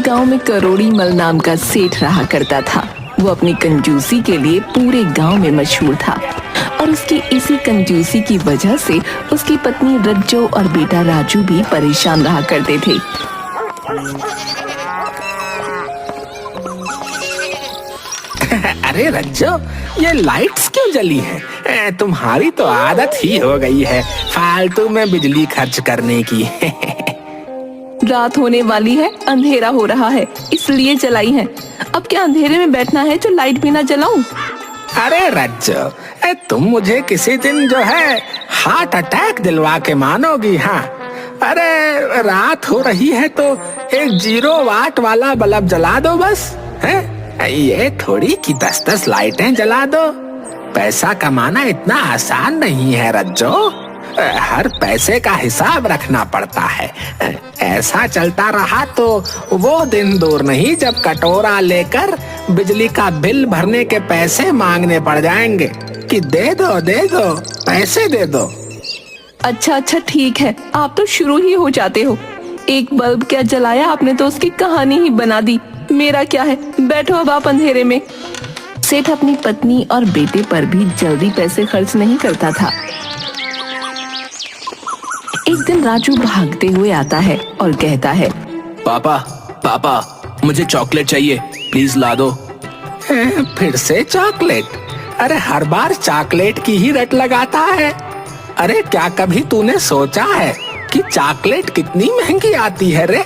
गांव में करोड़ी मल नाम का सेठ रहा करता था। वो अपनी कंजूसी के लिए पूरे गांव में मशहूर था और उसकी इसी कंजूसी की वजह से उसकी पत्नी रज्जो और बेटा राजू भी परेशान रहा करते थे। अरे रज्जो, ये लाइट्स क्यों जली हैं? तुम्हारी तो आदत ही हो गई है फालतू में बिजली खर्च करने की। रात होने वाली है, अंधेरा हो रहा है, इसलिए जलाई है। अब क्या अंधेरे में बैठना है जो लाइट भी ना जलाऊं? अरे रज्जो, तुम मुझे किसी दिन जो है हार्ट अटैक दिलवा के मानोगी। हाँ, अरे रात हो रही है तो एक 0 वाट वाला बल्ब जला दो बस। है ये थोड़ी कि 10-10 लाइटें जला दो। पैसा कमाना इतना आसान नहीं है रज्जो, हर पैसे का हिसाब रखना पड़ता है। ऐसा चलता रहा तो वो दिन दूर नहीं जब कटोरा लेकर बिजली का बिल भरने के पैसे मांगने पड़ जाएंगे कि दे दो पैसे दे दो। अच्छा ठीक है, आप तो शुरू ही हो जाते हो। एक बल्ब क्या जलाया आपने तो उसकी कहानी ही बना दी। मेरा क्या है, बैठो अब आप अंधेरे में। सेठ अपनी पत्नी और बेटे पर भी जल्दी पैसे खर्च नहीं करता था। एक दिन राजू भागते हुए आता है और कहता है, पापा मुझे चॉकलेट चाहिए, प्लीज ला दो। फिर से चॉकलेट? अरे हर बार चॉकलेट की ही रट लगाता है। अरे क्या कभी तूने सोचा है कि चॉकलेट कितनी महंगी आती है रे?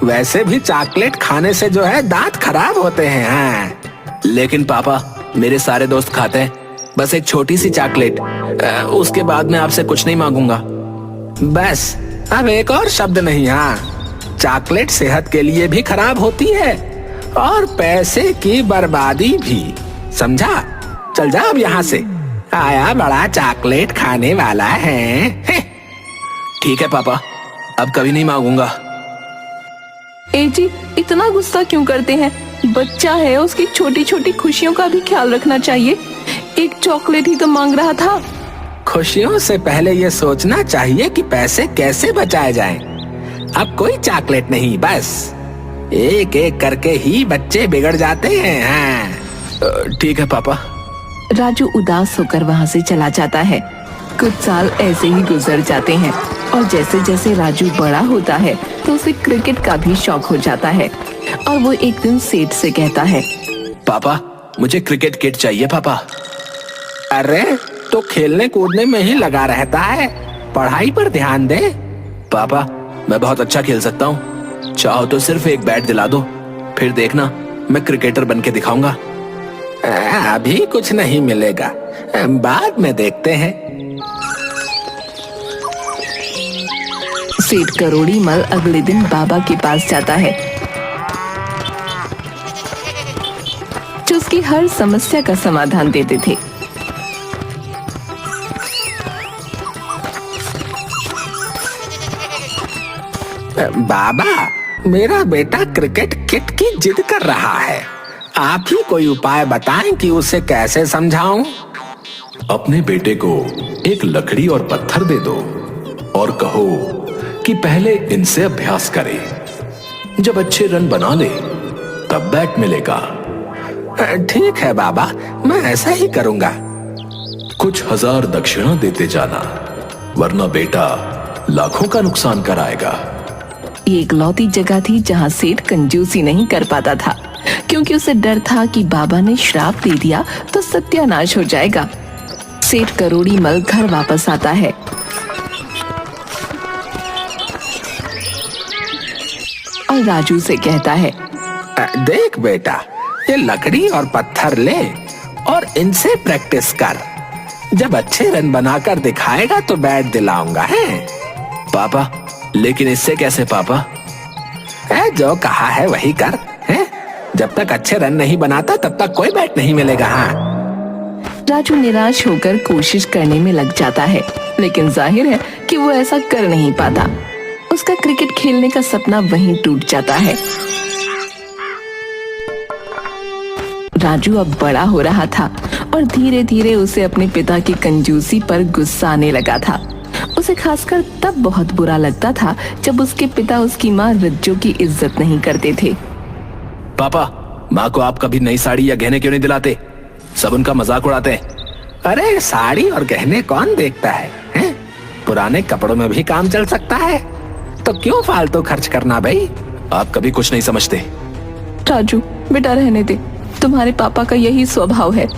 वैसे भी चॉकलेट खाने से जो है दांत खराब होते हैं। हाँ। लेकिन पापा, मेरे सारे दोस्त खाते हैं, बस एक छोटी सी चॉकलेट, उसके बाद मैं आपसे कुछ नहीं मांगूंगा। बस अब एक और शब्द नहीं। हाँ, चॉकलेट सेहत के लिए भी खराब होती है और पैसे की बर्बादी भी, समझा? चल जा अब यहाँ से, आया बड़ा चॉकलेट खाने वाला है। ठीक है पापा, अब कभी नहीं मांगूंगा। जी, इतना गुस्सा क्यों करते हैं? बच्चा है, उसकी छोटी छोटी खुशियों का भी ख्याल रखना चाहिए। एक चॉकलेट ही तो मांग रहा था। खुशियों से पहले ये सोचना चाहिए कि पैसे कैसे बचाए जाएं। अब कोई चॉकलेट नहीं, बस एक एक करके ही बच्चे बिगड़ जाते हैं। हाँ। ठीक है पापा। राजू उदास होकर वहाँ से चला जाता है। कुछ साल ऐसे ही गुजर जाते हैं और जैसे जैसे राजू बड़ा होता है तो उसे क्रिकेट का भी शौक हो जाता है और वो एक दिन सेठ से कहता है, पापा मुझे क्रिकेट किट चाहिए पापा। अरे तो खेलने कूदने में ही लगा रहता है, पढ़ाई पर ध्यान दे। पापा मैं बहुत अच्छा खेल सकता हूँ, चाहो तो सिर्फ एक बैट दिला दो, फिर देखना मैं क्रिकेटर बन के दिखाऊंगा। अभी कुछ नहीं मिलेगा, बाद में देखते हैं। सेठ करोड़ी मल अगले दिन बाबा के पास जाता है जो उसकी हर समस्या का समाधान देते थे। बाबा, मेरा बेटा क्रिकेट किट की जिद कर रहा है, आप ही कोई उपाय बताएं कि उसे कैसे समझाऊं। अपने बेटे को एक लकड़ी और पत्थर दे दो और कहो कि पहले इनसे अभ्यास करे, जब अच्छे रन बना ले तब बैट मिलेगा। ठीक है बाबा, मैं ऐसा ही करूंगा। कुछ 1000 दक्षिणा देते जाना, वरना बेटा लाखों का नुकसान कराएगा। ये इकलौती जगह थी जहाँ सेठ कंजूसी नहीं कर पाता था, क्योंकि उसे डर था कि बाबा ने श्राप दे दिया तो सत्यानाश हो जाएगा। सेठ करोड़ी मल घर वापस आता है और राजू से कहता है, देख बेटा, ये लकड़ी और पत्थर ले और इनसे प्रैक्टिस कर, जब अच्छे रन बनाकर दिखाएगा तो बैट दिलाऊंगा। है पापा, लेकिन इससे कैसे पापा? जो कहा है वही कर। है जब तक अच्छे रन नहीं बनाता तब तक कोई बैट नहीं मिलेगा। हाँ। राजू निराश होकर कोशिश करने में लग जाता है, लेकिन जाहिर है कि वो ऐसा कर नहीं पाता। उसका क्रिकेट खेलने का सपना वहीं टूट जाता है। राजू अब बड़ा हो रहा था और धीरे धीरे उसे अपने पिता की कंजूसी पर गुस्सा आने लगा था। उसे खासकर तब बहुत बुरा लगता था जब उसके पिता उसकी माँ रज्जो की इज्जत नहीं करते थे। पापा, माँ को आप कभी नई साड़ी या गहने क्यों नहीं दिलाते? सब उनका मजाक उड़ाते हैं। अरे साड़ी और गहने कौन देखता है, हैं? पुराने कपड़ों में भी काम चल सकता है, तो क्यों फालतू खर्च करना भाई? आप कभी कुछ नहीं समझते। राजू बेटा रहने दे, तुम्हारे पापा का यही स्वभाव है।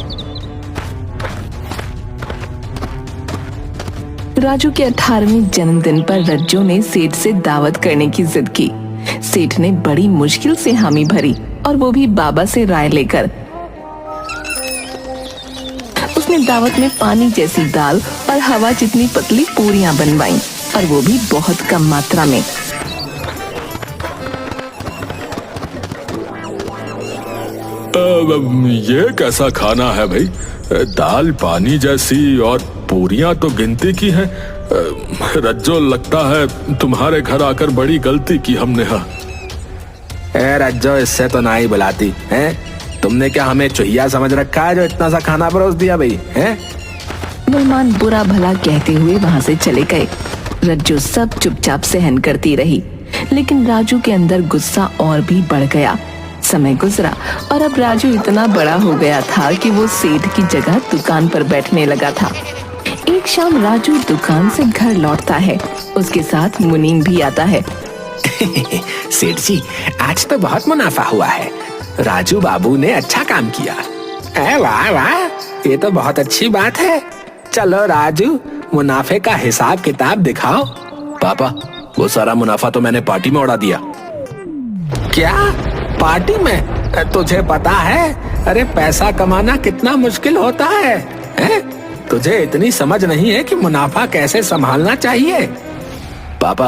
राजू के 18वें जन्मदिन पर रज्जो ने सेठ से दावत करने की जिद की। सेठ ने बड़ी मुश्किल से हामी भरी, और वो भी बाबा से राय लेकर। उसने दावत में पानी जैसी दाल और हवा जितनी पतली पूरियां बनवाई, और वो भी बहुत कम मात्रा में। ये कैसा खाना है भाई? दाल पानी जैसी और पूरियां तो गिनती की हैं। रज्जो, लगता है तुम्हारे घर आकर बड़ी गलती की हमने। हाँ रज्जो, इससे तो ना ही बुलाती हैं? तुमने क्या हमें चुहिया समझ रखा है जो इतना सा खाना परोस दिया भाई, हैं? मेहमान बुरा भला कहते हुए वहां से चले गए। रज्जो सब चुपचाप सहन करती रही, लेकिन राजू के अंदर गुस्सा और भी बढ़ गया। समय गुजरा और अब राजू इतना बड़ा हो गया था कि वो सेठ की जगह दुकान पर बैठने लगा था। एक शाम राजू दुकान से घर लौटता है, उसके साथ मुनीम भी आता है। सेठ जी, आज तो बहुत मुनाफा हुआ है। राजू बाबू ने अच्छा काम किया। वाह वाह, ये तो बहुत अच्छी बात है। चलो राजू, मुनाफे का हिसाब किताब दिखाओ। पापा, वो सारा मुनाफा तो मैंने पार्टी में उड़ा दिया। क्या पार्टी में? तुझे पता है अरे पैसा कमाना कितना मुश्किल होता है, हैं? तुझे इतनी समझ नहीं है कि मुनाफा कैसे संभालना चाहिए। पापा,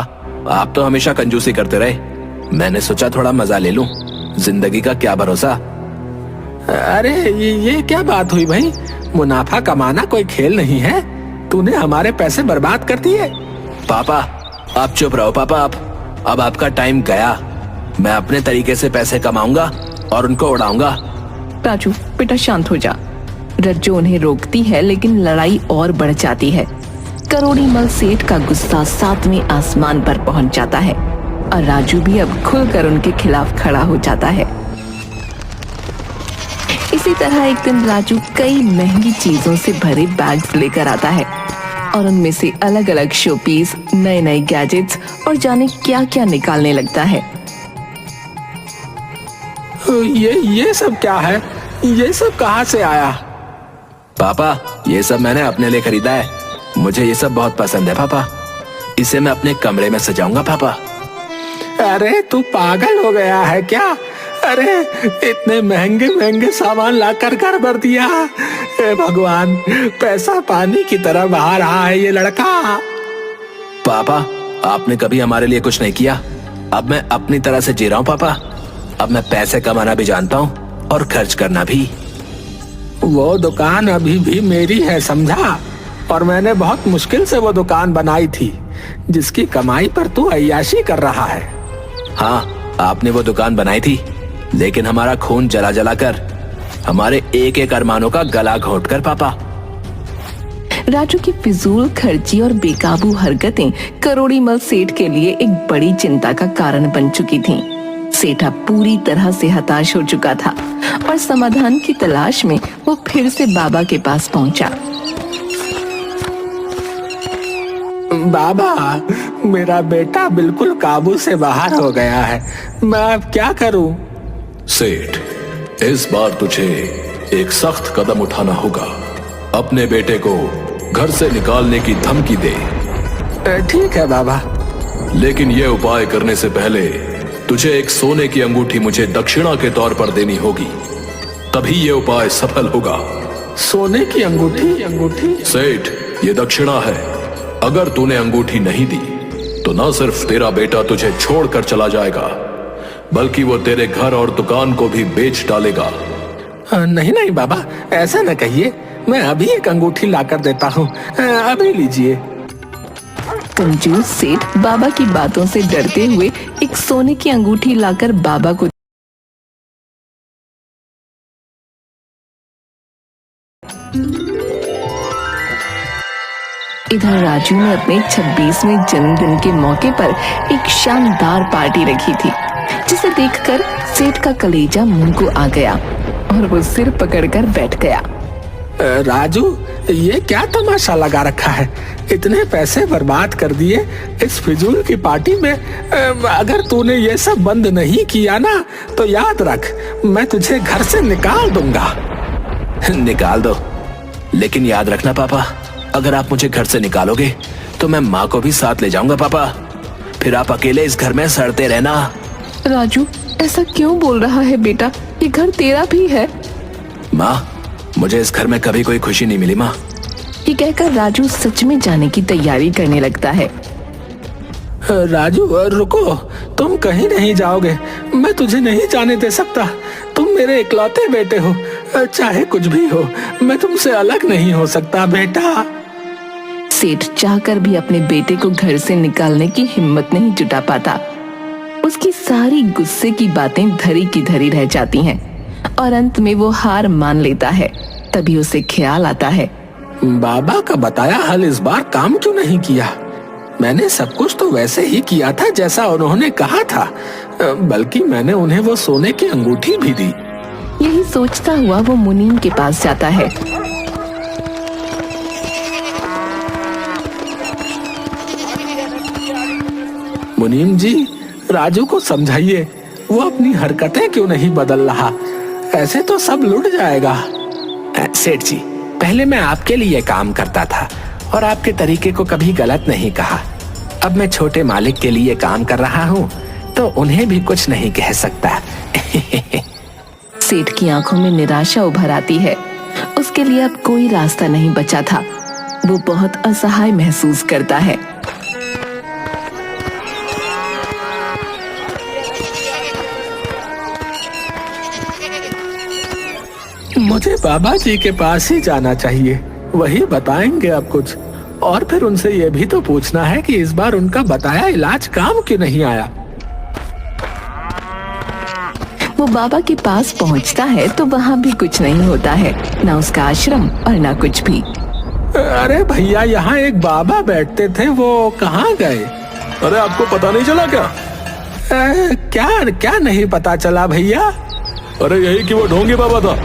आप तो हमेशा कंजूसी करते रहे, मैंने सोचा थोड़ा मजा ले लूं। जिंदगी का क्या भरोसा। अरे ये क्या बात हुई भाई? मुनाफा कमाना कोई खेल नहीं है। तूने हमारे पैसे बर्बाद कर दिए। पापा, आप चुप रहो। पापा, आप अब आपका टाइम गया। मैं अपने तरीके से पैसे कमाऊंगा और उनको उड़ाऊंगा। राजू बेटा शांत हो जा। रज्जो उन्हें रोकती है, लेकिन लड़ाई और बढ़ जाती है। करोड़ीमल सेठ का गुस्सा 7वें आसमान पर पहुंच जाता है, और राजू भी अब खुलकर उनके खिलाफ खड़ा हो जाता है। इसी तरह एक दिन राजू कई महंगी चीजों से भरे बैग्स लेकर आता है, और उनमें से अलग अलग शोपीस, नए नए गैजेट्स और जाने क्या क्या निकालने लगता है। ये सब क्या है? ये सब कहाँ से आया? पापा, ये सब मैंने अपने लिए खरीदा है। मुझे ये सब बहुत पसंद है पापा। इसे मैं अपने कमरे में सजाऊंगा पापा। अरे तू पागल हो गया है क्या? अरे इतने महंगे महंगे सामान लाकर घर भर दिया। हे भगवान, पैसा पानी की तरह बहा रहा है ये लड़का। पापा, आपने कभी हमारे लिए कुछ नहीं किया। अब मैं अपनी तरह से जी रहा हूँ पापा। अब मैं पैसे कमाना भी जानता हूँ और खर्च करना भी। वो दुकान अभी भी मेरी है, समझा? और मैंने बहुत मुश्किल से वो दुकान बनाई थी, जिसकी कमाई पर तू अय्याशी कर रहा है। हाँ, आपने वो दुकान बनाई थी, लेकिन हमारा खून जला जला कर, हमारे एक एक अरमानों का गला घोट कर पापा। राजू की फिजूल खर्ची और बेकाबू हरकतें करोड़ीमल सेठ के लिए एक बड़ी चिंता का कारण बन चुकी थीं। सेठ अब पूरी तरह से हताश हो चुका था, और समाधान की तलाश में वो फिर से बाबा के पास पहुंचा। बाबा, मेरा बेटा बिल्कुल काबू से बाहर हो गया है। मैं अब क्या करूं? सेठ, इस बार तुझे एक सख्त कदम उठाना होगा। अपने बेटे को घर से निकालने की धमकी दे। ठीक है बाबा। लेकिन यह उपाय करने से पहले तुझे एक सोने की अंगूठी मुझे दक्षिणा के तौर पर देनी होगी, तभी यह उपाय सफल होगा। सोने की अंगूठी? अंगूठी? सेठ, ये दक्षिणा है। अगर तूने अंगूठी नहीं दी तो न सिर्फ तेरा बेटा तुझे छोड़कर चला जाएगा, बल्कि वो तेरे घर और दुकान को भी बेच डालेगा। नहीं नहीं बाबा, ऐसा न कहिए। मैं अभी एक अंगूठी लाकर देता हूँ, अभी लीजिए। कंजूस सेठ बाबा की बातों से डरते हुए एक सोने की अंगूठी लाकर बाबा को इधर राजू ने अपने 26वें जन्मदिन के मौके पर एक शानदार पार्टी रखी थी, जिसे देखकर सेठ का कलेजा मुंह को आ गया और वो सिर पकड़कर बैठ गया। राजू, ये क्या तमाशा लगा रखा है? इतने पैसे बर्बाद कर दिए इस फिजूल की पार्टी में। अगर तूने ये सब बंद नहीं किया ना तो याद रख, मैं तुझे घर से निकाल दूंगा। निकाल दो, लेकिन याद रखना पापा, अगर आप मुझे घर से निकालोगे तो मैं माँ को भी साथ ले जाऊंगा पापा। फिर आप अकेले इस घर में सड़ते रहना। राजू, ऐसा क्यों बोल रहा है बेटा? ये घर तेरा भी है। माँ, मुझे इस घर में कभी कोई खुशी नहीं मिली माँ। ये कहकर राजू सच में जाने की तैयारी करने लगता है। राजू रुको, तुम कहीं नहीं जाओगे। मैं तुझे नहीं जाने दे सकता। तुम मेरे इकलौते बेटे हो, चाहे कुछ भी हो, मैं तुमसे अलग नहीं हो सकता बेटा। सेठ चाहकर भी अपने बेटे को घर से निकालने की हिम्मत नहीं जुटा पाता। उसकी सारी गुस्से की बातें धरी की धरी रह जाती हैं और अंत में वो हार मान लेता है। तभी उसे ख्याल आता है, बाबा का बताया हल इस बार काम क्यों नहीं किया? मैंने सब कुछ तो वैसे ही किया था जैसा उन्होंने कहा था, बल्कि मैंने उन्हें वो सोने की अंगूठी भी दी। यही सोचता हुआ वो मुनीम के पास जाता है। मुनीम जी, राजू को समझाइए, वो अपनी हरकतें क्यों नहीं बदल रहा? ऐसे तो सब लुट जाएगा। सेठ जी, पहले मैं आपके लिए काम करता था और आपके तरीके को कभी गलत नहीं कहा। अब मैं छोटे मालिक के लिए काम कर रहा हूँ तो उन्हें भी कुछ नहीं कह सकता। सेठ की आंखों में निराशा उभर आती है। उसके लिए अब कोई रास्ता नहीं बचा था। वो बहुत असहाय महसूस करता है। मुझे बाबा जी के पास ही जाना चाहिए, वही बताएंगे अब कुछ। और फिर उनसे ये भी तो पूछना है कि इस बार उनका बताया इलाज काम क्यों नहीं आया। वो बाबा के पास पहुंचता है तो वहाँ भी कुछ नहीं होता है, ना उसका आश्रम और ना कुछ भी। अरे भैया, यहाँ एक बाबा बैठते थे, वो कहाँ गए? अरे आपको पता नहीं चला क्या? क्या क्या नहीं पता चला भैया? अरे यही कि वो ढोंगी बाबा था,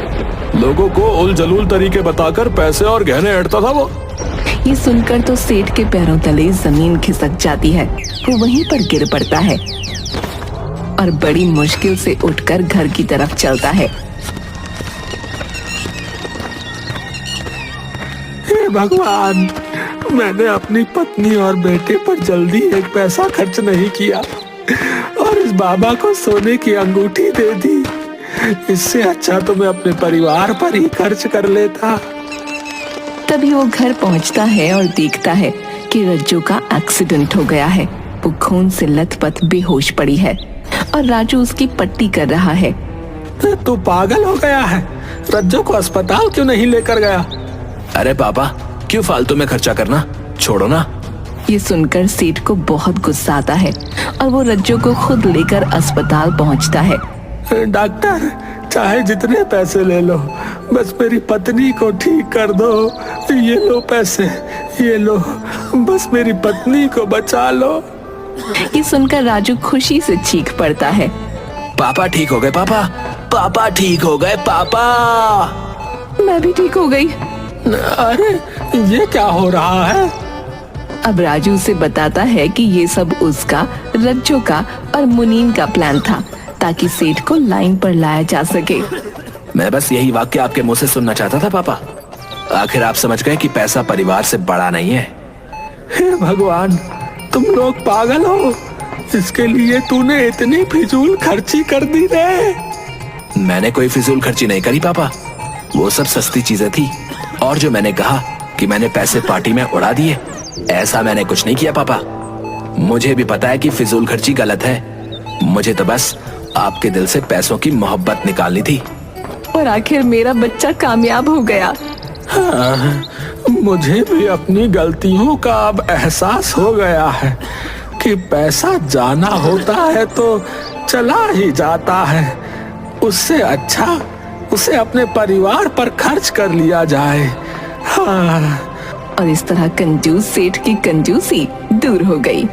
लोगों को उल जलूल तरीके बताकर पैसे और गहने ऐंठता था वो। ये सुनकर तो सेठ के पैरों तले जमीन खिसक जाती है। वो वहीं पर गिर पड़ता है और बड़ी मुश्किल से उठकर घर की तरफ चलता है। हे भगवान, मैंने अपनी पत्नी और बेटे पर जल्दी एक पैसा खर्च नहीं किया और इस बाबा को सोने की अंगूठी दे दी। इससे अच्छा तो मैं अपने परिवार पर ही खर्च कर लेता। तभी वो घर पहुंचता है और देखता है कि रज्जू का एक्सीडेंट हो गया है। वो खून से लथपथ बेहोश पड़ी है और राजू उसकी पट्टी कर रहा है। तू पागल हो गया है? रज्जू को अस्पताल क्यों नहीं लेकर गया? अरे पापा, क्यों फालतू में खर्चा करना, छोड़ो ना। ये सुनकर सेठ को बहुत गुस्सा आता है और वो रज्जू को खुद लेकर अस्पताल पहुंचता है। डॉक्टर, चाहे जितने पैसे ले लो, बस मेरी पत्नी को ठीक कर दो। ये लो पैसे, ये लो, बस मेरी पत्नी को बचा लो। ये सुनकर राजू खुशी से चीख पड़ता है, पापा ठीक हो गए, पापा, पापा ठीक हो गए, पापा। मैं भी ठीक हो गई। अरे ये क्या हो रहा है? अब राजू उसे बताता है कि ये सब उसका, रज्जू का और मुनीम का प्लान था ताकि सेठ को लाइन पर लाया जा सके। मैं बस यही वाक्य आपके मुंह से सुनना चाहता था पापा। आखिर आप समझ गए कि पैसा परिवार से बड़ा नहीं है। हे भगवान, तुम लोग पागल हो। इसके लिए तूने इतनी फिजूल खर्ची कर दी रे। मैंने कोई फिजूल खर्ची नहीं करी पापा, वो सब सस्ती चीजें थी। और जो मैंने कहा कि मैंने पैसे पार्टी में उड़ा दिए, ऐसा मैंने कुछ नहीं किया पापा। मुझे भी पता है कि फिजूल खर्ची गलत है। मुझे तो बस आपके दिल से पैसों की मोहब्बत निकालनी थी। और आखिर मेरा बच्चा कामयाब हो गया। हाँ, मुझे भी अपनी गलतियों का अब एहसास हो गया है कि पैसा जाना होता है तो चला ही जाता है। उससे अच्छा उसे अपने परिवार पर खर्च कर लिया जाए। हाँ। और इस तरह कंजूस सेठ की कंजूसी दूर हो गई।